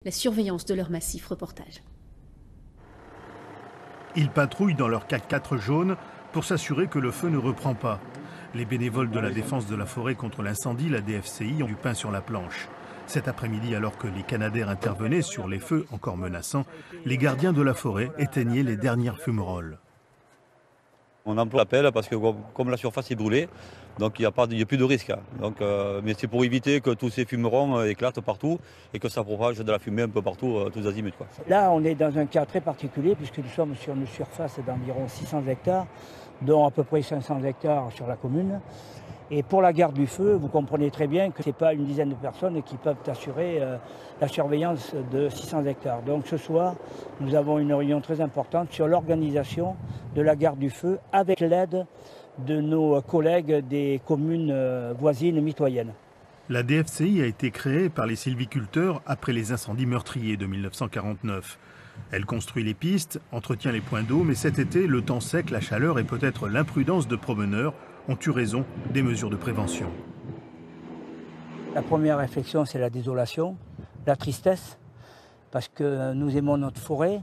la surveillance de leur massif. Reportage. Ils patrouillent dans leur 4x4 jaune pour s'assurer que le feu ne reprend pas. Les bénévoles de la défense de la forêt contre l'incendie, la DFCI, ont du pain sur la planche. Cet après-midi, alors que les Canadair intervenaient sur les feux encore menaçants, les gardiens de la forêt éteignaient les dernières fumerolles. On emploie l'appel parce que comme la surface est brûlée, donc il n'y a plus de risque. Donc, mais c'est pour éviter que tous ces fumerons éclatent partout et que ça propage de la fumée un peu partout, tous azimuts, quoi. Là, on est dans un cas très particulier puisque nous sommes sur une surface d'environ 600 hectares, dont à peu près 500 hectares sur la commune. Et pour la garde du feu, vous comprenez très bien que ce n'est pas une dizaine de personnes qui peuvent assurer la surveillance de 600 hectares. Donc ce soir, nous avons une réunion très importante sur l'organisation de la garde du feu avec l'aide de nos collègues des communes voisines mitoyennes. La DFCI a été créée par les sylviculteurs après les incendies meurtriers de 1949. Elle construit les pistes, entretient les points d'eau, mais cet été, le temps sec, la chaleur et peut-être l'imprudence de promeneurs ont eu raison des mesures de prévention. La première réflexion, c'est la désolation, la tristesse, parce que nous aimons notre forêt,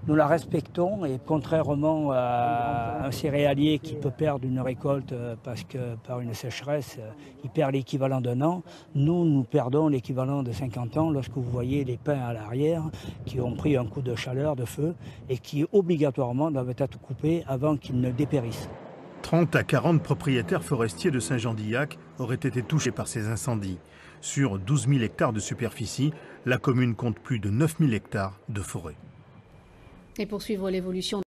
nous la respectons et contrairement à un céréalier qui peut perdre une récolte parce que par une sécheresse, il perd l'équivalent d'un an, nous perdons l'équivalent de 50 ans lorsque vous voyez les pins à l'arrière qui ont pris un coup de chaleur, de feu et qui obligatoirement doivent être coupés avant qu'ils ne dépérissent. 30 à 40 propriétaires forestiers de Saint-Jean-d'Illac auraient été touchés par ces incendies. Sur 12 000 hectares de superficie, la commune compte plus de 9 000 hectares de forêt. Et pour suivre l'évolution